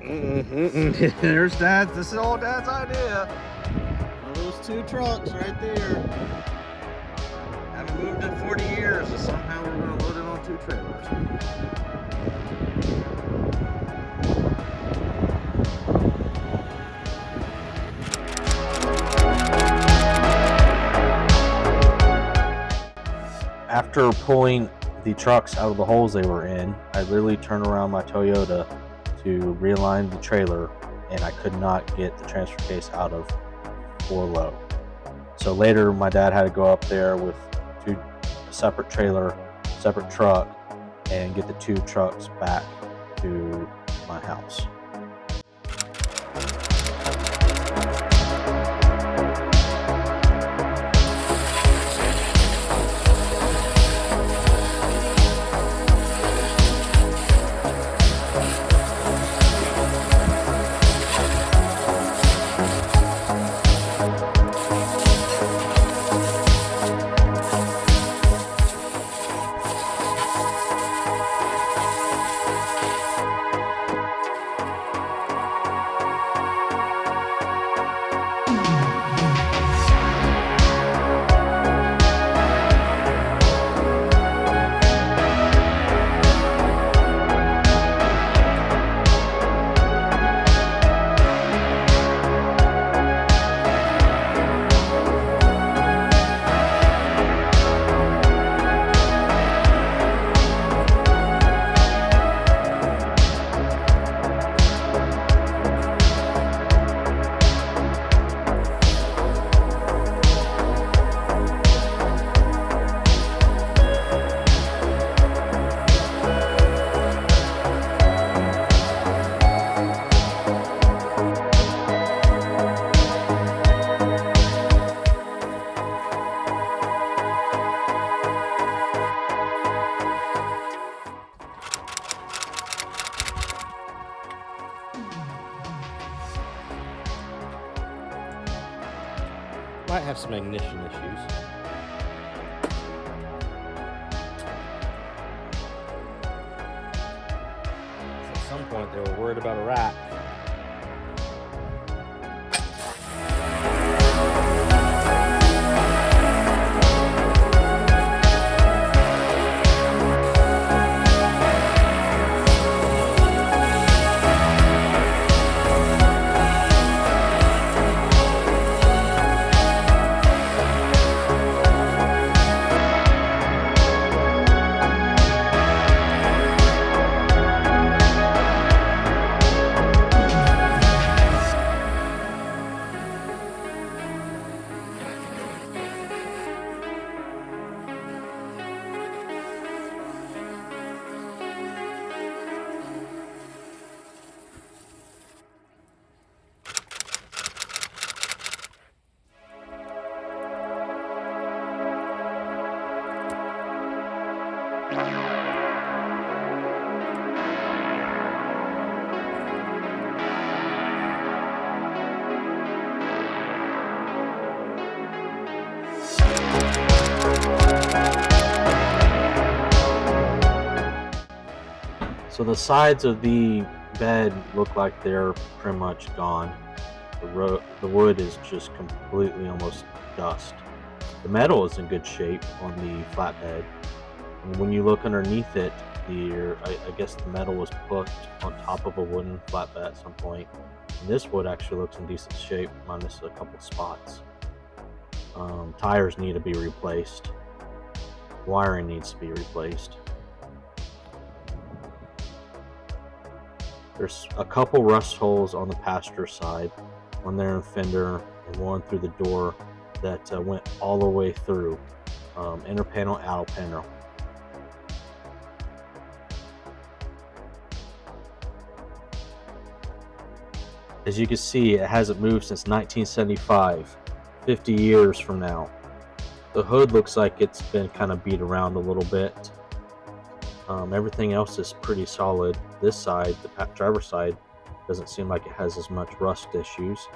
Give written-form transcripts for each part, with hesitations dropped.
There's Dad. This is all Dad's idea. Those two trucks right there. Haven't moved in 40 years, so somehow we're going to load it on two trailers. After pulling the trucks out of the holes they were in, I literally turned around my Toyota to realign the trailer, and I could not get the transfer case out of 4 low. So later my dad had to go up there with a separate trailer, separate truck, and get the 2 trucks back to my house. Might have some ignition issues. At some point they were worried about a rat. So the sides of the bed look like they're pretty much gone. The wood is just completely almost dust. The metal is in good shape on the flatbed. And when you look underneath it, I guess the metal was put on top of a wooden flatbed at some point. And this wood actually looks in decent shape, minus a couple spots. Tires need to be replaced. Wiring needs to be replaced. There's a couple rust holes on the passenger side, one there in the fender and one through the door that went all the way through, inner panel, outer panel. As you can see, it hasn't moved since 1975, 50 years from now. The hood looks like it's been kind of beat around a little bit. Everything else is pretty solid. This side, the driver's side, doesn't seem like it has as much rust issues.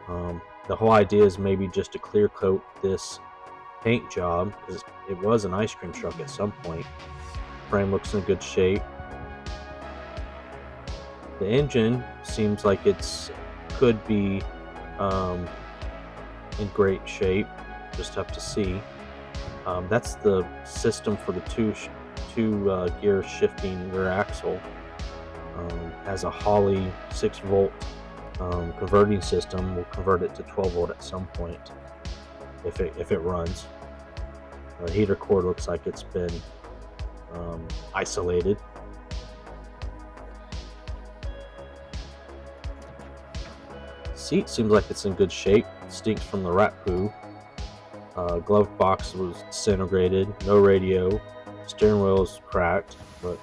The whole idea is maybe just to clear coat this paint job, because it was an ice cream truck at some point. Frame looks in good shape. The engine seems like could be in great shape. Just have to see. That's the system for the two gear shifting rear axle. Has a Holley 6-volt converting system. Will convert it to 12 volt at some point if it runs. The heater core looks like it's been isolated. Seat seems like it's in good shape. Stinks from the rat poo. Glove box was disintegrated. No radio. Steering wheel's cracked, but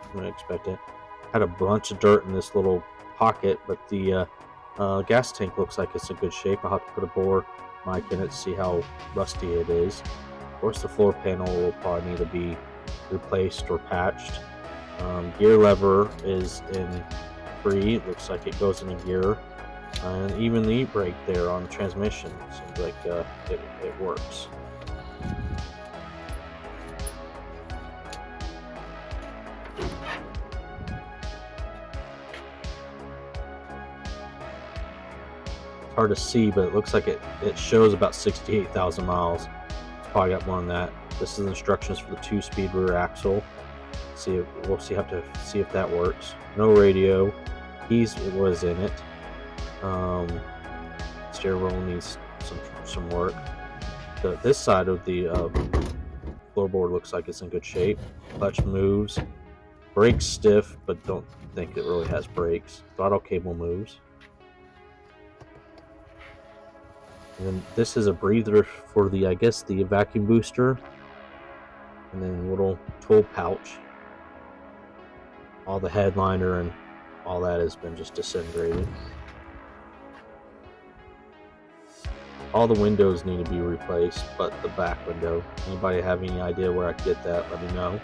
I'm gonna expect it. Had a bunch of dirt in this little pocket, but the gas tank looks like it's in good shape. I'll have to put a bore mic in it to see how rusty it is. Of course, the floor panel will probably need to be replaced or patched. Gear lever is in free. It looks like it goes in a gear. And even the e-brake there on the transmission seems like it works. It's hard to see, but it looks like it shows about 68,000 miles. It's probably got more than that. This is instructions for the 2-speed rear axle. We'll have to see if that works. No radio. Keys was in it. Steering wheel needs some work. This side of the floorboard looks like it's in good shape. Clutch moves. Brakes stiff, but don't think it really has brakes. Throttle cable moves. And then this is a breather for the vacuum booster. And then a little tool pouch. All the headliner and all that has been just disintegrated. All the windows need to be replaced, but the back window. Anybody have any idea where I could get that? Let me know.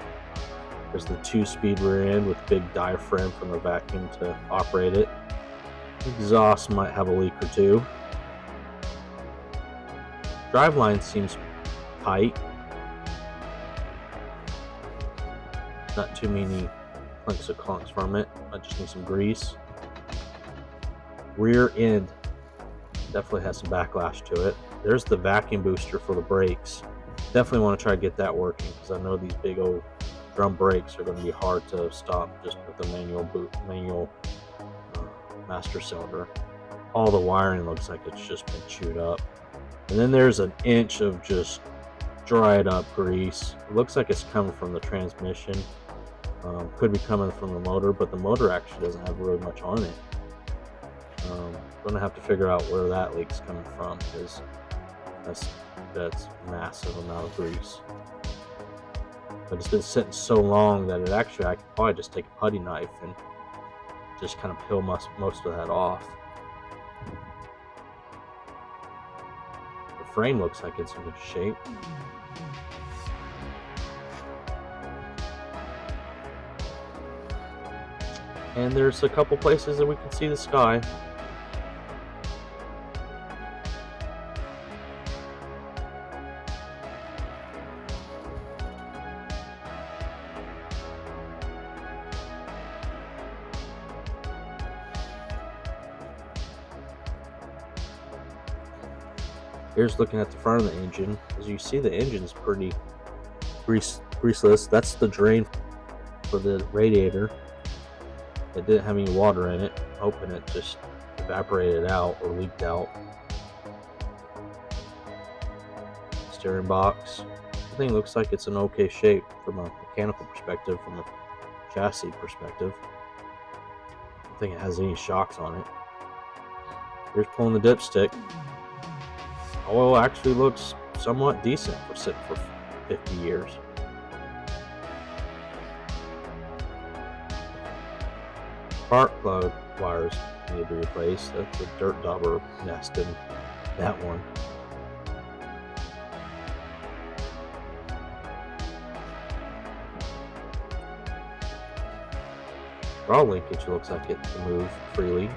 There's the 2-speed rear end with big diaphragm from the vacuum to operate it. Exhaust might have a leak or two. Driveline seems tight. Not too many clinks or clunks from it. I just need some grease. Rear end definitely has some backlash to it. There's the vacuum booster for the brakes. Definitely want to try to get that working because I know these big old drum brakes are going to be hard to stop just with the manual master cylinder. All the wiring looks like it's just been chewed up. And then there's an inch of just dried up grease. It looks like it's coming from the transmission. Could be coming from the motor, but the motor actually doesn't have really much on it. Gonna have to figure out where that leak's coming from because that's massive amount of grease. But it's been sitting so long that I could probably just take a putty knife and just kind of peel most of that off. The frame looks like it's in good shape. And there's a couple places that we can see the sky. Here's looking at the front of the engine. As you see, the engine's pretty greaseless. That's the drain for the radiator. It didn't have any water in it. I'm hoping it just evaporated out or leaked out. Steering box. Everything looks like it's in okay shape from a mechanical perspective, from a chassis perspective. I don't think it has any shocks on it. Here's pulling the dipstick. Oil actually looks somewhat decent for sitting for 50 years. Spark plug wires need to be replaced. That's a dirt dauber nest in that one. Throttle linkage looks like it can move freely.